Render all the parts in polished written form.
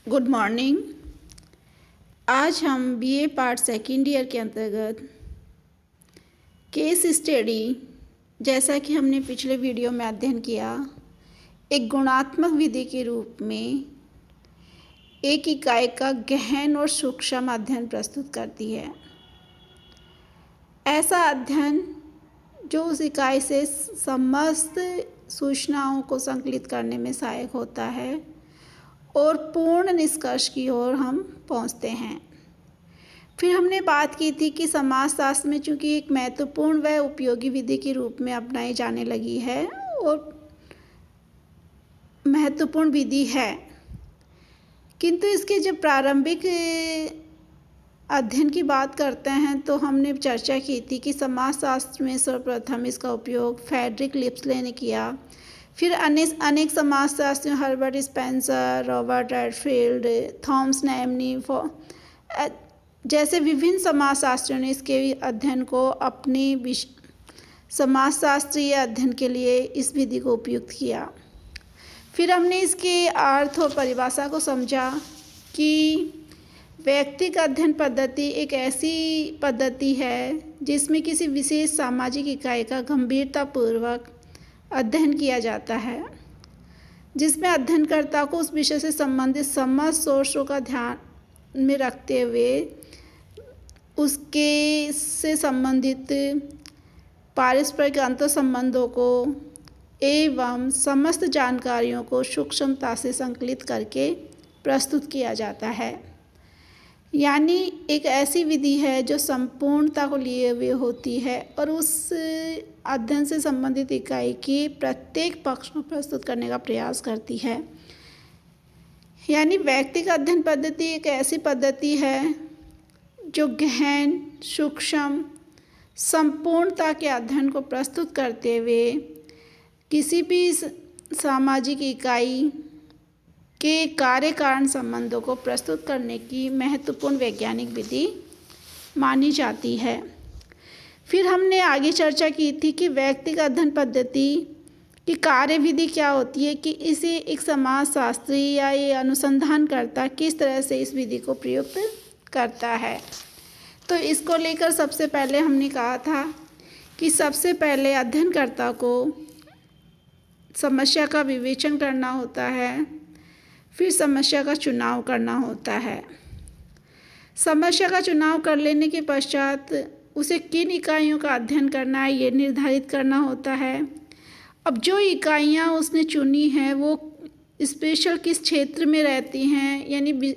Good morning. आज हम BA part second year के अंतर्गत केस स्टडी, जैसा कि हमने पिछले वीडियो में अध्ययन किया, एक गुणात्मक विधि के रूप में एक इकाई का गहन और सूक्ष्म अध्ययन प्रस्तुत करती है। ऐसा अध्ययन जो उस इकाई से समस्त सूचनाओं को संकलित करने में सहायक होता है और पूर्ण निष्कर्ष की ओर हम पहुंचते हैं। फिर हमने बात की थी कि समाजशास्त्र में चूंकि एक महत्वपूर्ण व उपयोगी विधि के रूप में अपनाई जाने लगी है और महत्वपूर्ण विधि है, किंतु इसके जब प्रारंभिक अध्ययन की बात करते हैं तो हमने चर्चा की थी कि समाजशास्त्र में सर्वप्रथम इसका उपयोग फ्रेडरिक लिप्सले ने किया। फिर अनेक समाजशास्त्रियों Herbert Spencer, Robert Redfield, Thomas नैमनी जैसे विभिन्न समाजशास्त्रियों ने इसके अध्ययन को अपनी समाजशास्त्रीय अध्ययन के लिए इस विधि को उपयुक्त किया। फिर हमने इसके अर्थ और परिभाषा को समझा कि व्यक्तिगत अध्ययन पद्धति एक ऐसी पद्धति है जिसमें किसी विशेष सामाजिक इकाई का गंभीरतापूर्वक अध्ययन किया जाता है, जिसमें अध्ययनकर्ता को उस विषय से संबंधित समस्त सोर्सों का ध्यान में रखते हुए उसके से संबंधित पारस्परिक अंतर्संबंधों को एवं समस्त जानकारियों को सूक्ष्मता से संकलित करके प्रस्तुत किया जाता है। यानी एक ऐसी विधि है जो संपूर्णता को लिए हुए होती है और उस अध्ययन से संबंधित इकाई के प्रत्येक पक्ष को प्रस्तुत करने का प्रयास करती है। यानी व्यक्तिगत अध्ययन पद्धति एक ऐसी पद्धति है जो गहन, सूक्ष्म, संपूर्णता के अध्ययन को प्रस्तुत करते हुए किसी भी सामाजिक इकाई के कार्य कारण संबंधों को प्रस्तुत करने की महत्वपूर्ण वैज्ञानिक विधि मानी जाती है। फिर हमने आगे चर्चा की थी कि व्यक्तिगत अध्ययन पद्धति की कार्य विधि क्या होती है, कि इसे एक समाजशास्त्री या ये अनुसंधानकर्ता किस तरह से इस विधि को प्रयुक्त करता है। तो इसको लेकर सबसे पहले हमने कहा था कि सबसे पहले अध्ययनकर्ता को समस्या का विवेचन करना होता है, फिर समस्या का चुनाव करना होता है। समस्या का चुनाव कर लेने के पश्चात उसे किन इकाइयों का अध्ययन करना है ये निर्धारित करना होता है। अब जो इकाइयाँ उसने चुनी हैं वो स्पेशल किस क्षेत्र में रहती हैं, यानी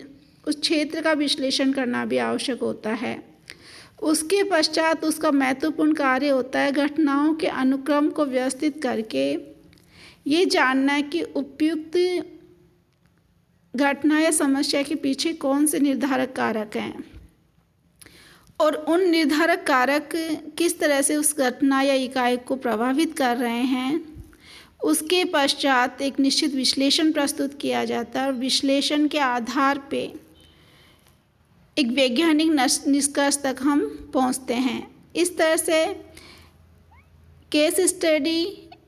उस क्षेत्र का विश्लेषण करना भी आवश्यक होता है। उसके पश्चात उसका महत्वपूर्ण कार्य होता है घटनाओं के अनुक्रम को व्यवस्थित करके ये जानना है कि उपयुक्त घटना या समस्या के पीछे कौन से निर्धारक कारक हैं और उन निर्धारक कारक किस तरह से उस घटना या इकाई को प्रभावित कर रहे हैं। उसके पश्चात एक निश्चित विश्लेषण प्रस्तुत किया जाता है और विश्लेषण के आधार पे एक वैज्ञानिक निष्कर्ष तक हम पहुंचते हैं। इस तरह से केस स्टडी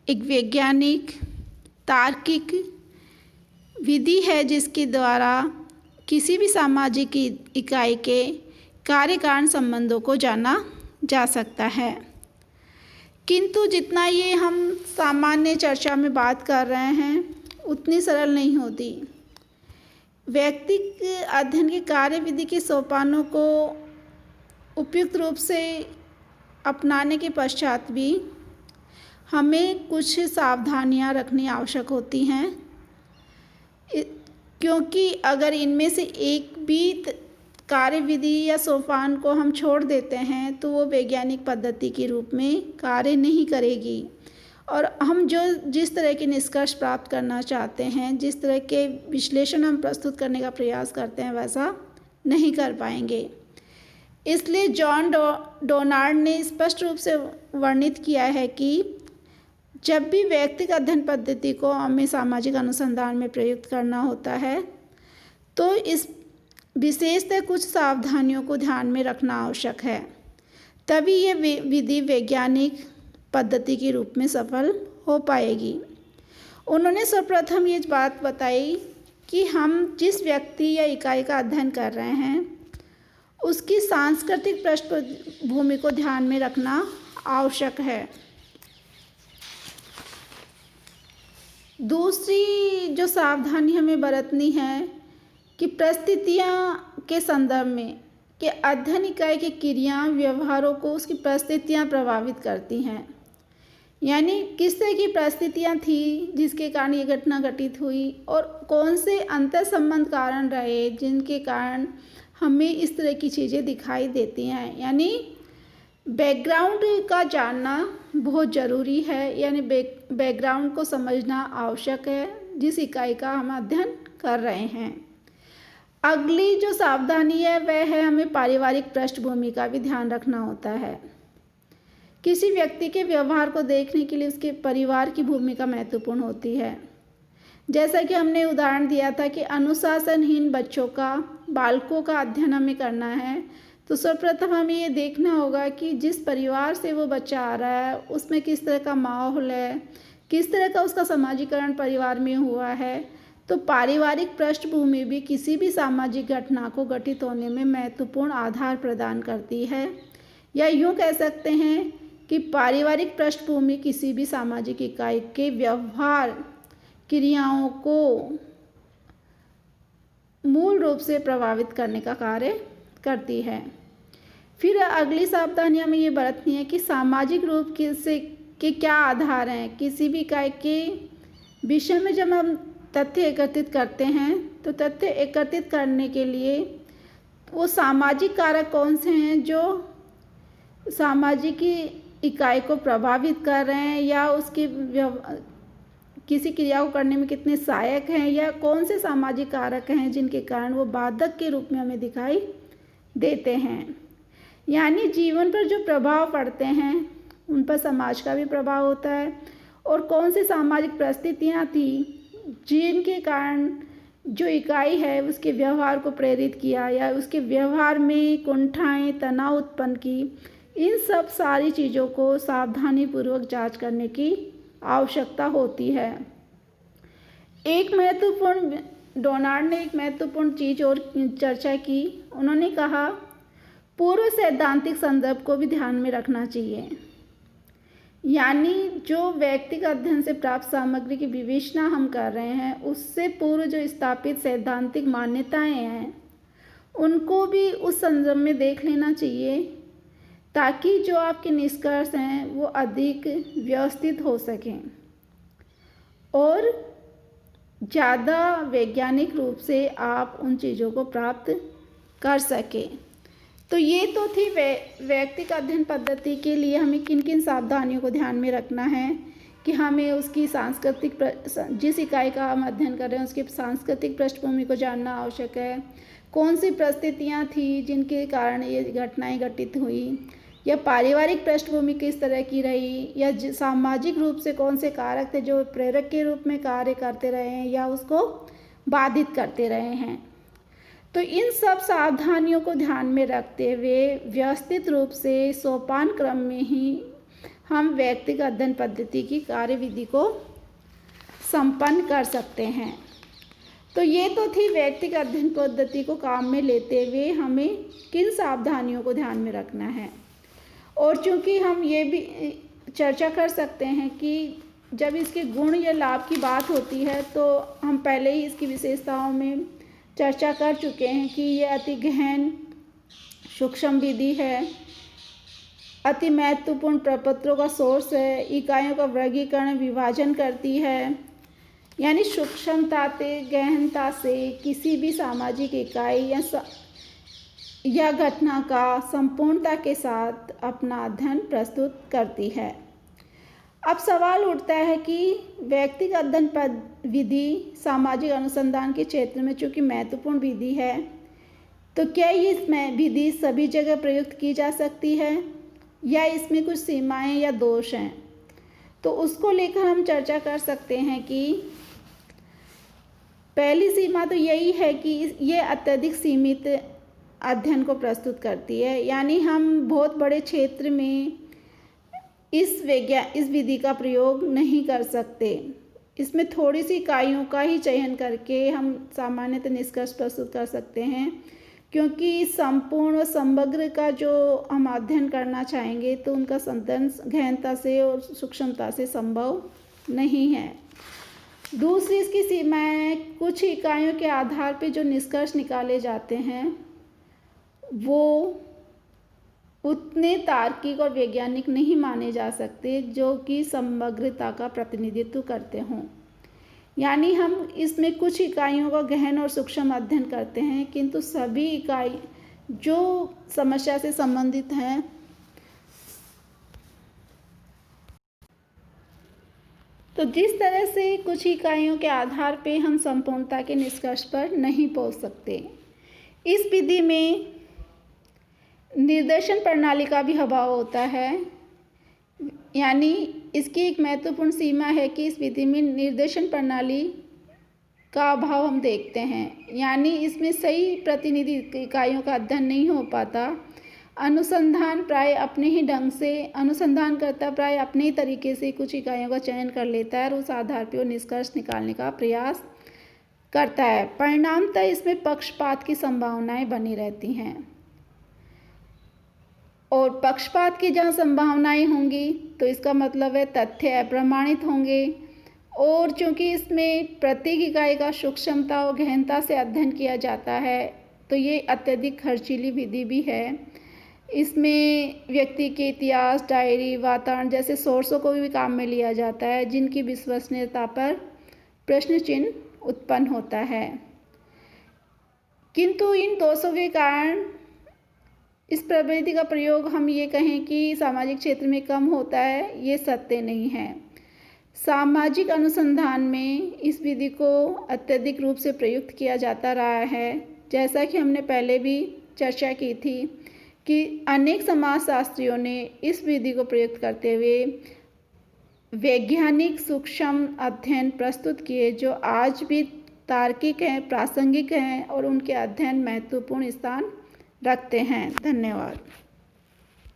एक वैज्ञानिक तार्किक विधि है जिसके द्वारा किसी भी सामाजिक इकाई के कार्य कारण संबंधों को जाना जा सकता है। किंतु जितना ये हम सामान्य चर्चा में बात कर रहे हैं उतनी सरल नहीं होती। व्यक्तिगत अध्ययन की कार्य विधि के सोपानों को उपयुक्त रूप से अपनाने के पश्चात भी हमें कुछ सावधानियां रखनी आवश्यक होती हैं, क्योंकि अगर इनमें से एक भी कार्य विधि या सोपान को हम छोड़ देते हैं तो वो वैज्ञानिक पद्धति के रूप में कार्य नहीं करेगी और हम जिस तरह के निष्कर्ष प्राप्त करना चाहते हैं, जिस तरह के विश्लेषण हम प्रस्तुत करने का प्रयास करते हैं, वैसा नहीं कर पाएंगे। इसलिए जॉन डोनाल्ड ने स्पष्ट रूप से वर्णित किया है कि जब भी व्यक्तिगत अध्ययन पद्धति को हमें सामाजिक अनुसंधान में प्रयुक्त करना होता है तो इस विशेषतः कुछ सावधानियों को ध्यान में रखना आवश्यक है, तभी ये विधि वैज्ञानिक पद्धति के रूप में सफल हो पाएगी। उन्होंने सर्वप्रथम ये बात बताई कि हम जिस व्यक्ति या इकाई का अध्ययन कर रहे हैं उसकी सांस्कृतिक पृष्ठभूमि को ध्यान में रखना आवश्यक है। दूसरी जो सावधानी हमें बरतनी है कि परिस्थितियाँ के संदर्भ में कि अध्ययन इकाई की क्रिया व्यवहारों को उसकी परिस्थितियाँ प्रभावित करती हैं। यानी किस तरह की परिस्थितियाँ थी जिसके कारण ये घटना घटित हुई और कौन से अंतर संबंध कारण रहे जिनके कारण हमें इस तरह की चीज़ें दिखाई देती हैं। यानी बैकग्राउंड का जानना बहुत ज़रूरी है। यानी बैकग्राउंड को समझना आवश्यक है जिस इकाई का हम अध्ययन कर रहे हैं। अगली जो सावधानी है वह है हमें पारिवारिक पृष्ठभूमि का भी ध्यान रखना होता है। किसी व्यक्ति के व्यवहार को देखने के लिए उसके परिवार की भूमिका महत्वपूर्ण होती है। जैसा कि हमने उदाहरण दिया था कि अनुशासनहीन बालकों का अध्ययन हमें करना है तो सर्वप्रथम हमें ये देखना होगा कि जिस परिवार से वो बच्चा आ रहा है उसमें किस तरह का माहौल है, किस तरह का उसका समाजीकरण परिवार में हुआ है। तो पारिवारिक पृष्ठभूमि भी किसी भी सामाजिक घटना को घटित होने में महत्वपूर्ण आधार प्रदान करती है। या यूँ कह सकते हैं कि पारिवारिक पृष्ठभूमि किसी भी सामाजिक इकाई के व्यवहार क्रियाओं को मूल रूप से प्रभावित करने का कार्य करती है। फिर अगली सावधानी हमें ये बरतनी है कि सामाजिक रूप के क्या आधार हैं। किसी भी इकाई के विषय में जब हम तथ्य एकत्रित करते हैं तो तथ्य एकत्रित करने के लिए वो सामाजिक कारक कौन से हैं जो सामाजिक इकाई को प्रभावित कर रहे हैं या उसकी किसी क्रिया को करने में कितने सहायक हैं, या कौन से सामाजिक कारक हैं जिनके कारण वो बाधक के रूप में हमें दिखाई देते हैं। यानी जीवन पर जो प्रभाव पड़ते हैं उन पर समाज का भी प्रभाव होता है और कौन सी सामाजिक परिस्थितियाँ थी जिनके कारण जो इकाई है उसके व्यवहार को प्रेरित किया या उसके व्यवहार में कुंठाएं तनाव उत्पन्न की। इन सब सारी चीज़ों को सावधानीपूर्वक जांच करने की आवश्यकता होती है। डोनाल्ड ने एक महत्वपूर्ण चीज़ और चर्चा की। उन्होंने कहा पूर्व सैद्धांतिक संदर्भ को भी ध्यान में रखना चाहिए। यानी जो व्यक्तिगत अध्ययन से प्राप्त सामग्री की विवेचना हम कर रहे हैं उससे पूर्व जो स्थापित सैद्धांतिक मान्यताएं हैं उनको भी उस संदर्भ में देख लेना चाहिए ताकि जो आपके निष्कर्ष हैं वो अधिक व्यवस्थित हो सकें और ज़्यादा वैज्ञानिक रूप से आप उन चीज़ों को प्राप्त कर सकें। तो ये तो थी व्यक्तिगत अध्ययन पद्धति के लिए हमें किन किन सावधानियों को ध्यान में रखना है कि हमें उसकी सांस्कृतिक जिस इकाई का हम अध्ययन कर रहे हैं उसकी सांस्कृतिक पृष्ठभूमि को जानना आवश्यक है। कौन सी परिस्थितियाँ थी जिनके कारण ये घटनाएं घटित हुई, या पारिवारिक पृष्ठभूमि किस तरह की रही, या सामाजिक रूप से कौन से कारक थे जो प्रेरक के रूप में कार्य करते रहे हैं या उसको बाधित करते रहे हैं। तो इन सब सावधानियों को ध्यान में रखते हुए व्यवस्थित रूप से सोपान क्रम में ही हम व्यक्तिगत अध्ययन पद्धति की कार्यविधि को संपन्न कर सकते हैं। तो ये तो थी व्यक्तिगत अध्ययन पद्धति को काम में लेते हुए हमें किन सावधानियों को ध्यान में रखना है। और चूँकि हम ये भी चर्चा कर सकते हैं कि जब इसके गुण या लाभ की बात होती है तो हम पहले ही इसकी विशेषताओं में चर्चा कर चुके हैं कि ये अति गहन सूक्ष्म विधि है, अति महत्वपूर्ण प्रपत्रों का सोर्स है, इकाइयों का वर्गीकरण विभाजन करती है। यानी सूक्ष्मता से गहनता से किसी भी सामाजिक इकाई या घटना का संपूर्णता के साथ अपना अध्ययन प्रस्तुत करती है। अब सवाल उठता है कि व्यक्तिगत अध्ययन विधि सामाजिक अनुसंधान के क्षेत्र में चूँकि महत्वपूर्ण विधि है तो क्या ये विधि सभी जगह प्रयुक्त की जा सकती है या इसमें कुछ सीमाएं या दोष हैं। तो उसको लेकर हम चर्चा कर सकते हैं कि पहली सीमा तो यही है कि ये अत्यधिक सीमित अध्ययन को प्रस्तुत करती है। यानी हम बहुत बड़े क्षेत्र में इस विधि का प्रयोग नहीं कर सकते। इसमें थोड़ी सी इकाइयों का ही चयन करके हम सामान्यतः निष्कर्ष प्रस्तुत कर सकते हैं, क्योंकि संपूर्ण और समग्र का जो हम अध्ययन करना चाहेंगे तो उनका अध्ययन गहनता से और सूक्ष्मता से संभव नहीं है। दूसरी इसकी सीमाएं, कुछ इकाइयों के आधार पर जो निष्कर्ष निकाले जाते हैं वो उतने तार्किक और वैज्ञानिक नहीं माने जा सकते जो कि समग्रता का प्रतिनिधित्व करते हों। यानी हम इसमें कुछ इकाइयों का गहन और सूक्ष्म अध्ययन करते हैं, किंतु सभी इकाई जो समस्या से संबंधित हैं तो जिस तरह से कुछ इकाइयों के आधार पे हम संपूर्णता के निष्कर्ष पर नहीं पहुंच सकते। इस विधि में निर्देशन प्रणाली का भी अभाव होता है, यानी इसकी एक महत्वपूर्ण सीमा है कि इस विधि में निर्देशन प्रणाली का अभाव हम देखते हैं, यानी इसमें सही प्रतिनिधि इकाइयों का अध्ययन नहीं हो पाता। अनुसंधानकर्ता प्राय अपने ही तरीके से कुछ इकाइयों का चयन कर लेता है और उस आधार पर वो निष्कर्ष निकालने का प्रयास करता है। परिणामतः इसमें पक्षपात की संभावनाएं बनी रहती हैं, और पक्षपात की जहाँ संभावनाएं होंगी तो इसका मतलब है तथ्य अप्रमाणित होंगे। और चूँकि इसमें प्रत्येक इकाई का सूक्ष्मता और गहनता से अध्ययन किया जाता है तो ये अत्यधिक खर्चीली विधि भी है। इसमें व्यक्ति के इतिहास, डायरी, वातावरण जैसे सोर्सों को भी काम में लिया जाता है, जिनकी विश्वसनीयता पर प्रश्न चिन्ह उत्पन्न होता है। किंतु इन दोषों के कारण इस प्रविधि का प्रयोग हम ये कहें कि सामाजिक क्षेत्र में कम होता है, ये सत्य नहीं है। सामाजिक अनुसंधान में इस विधि को अत्यधिक रूप से प्रयुक्त किया जाता रहा है। जैसा कि हमने पहले भी चर्चा की थी कि अनेक समाजशास्त्रियों ने इस विधि को प्रयुक्त करते हुए वैज्ञानिक सूक्ष्म अध्ययन प्रस्तुत किए, जो आज भी तार्किक हैं, प्रासंगिक हैं और उनके अध्ययन महत्वपूर्ण स्थान रखते हैं। धन्यवाद।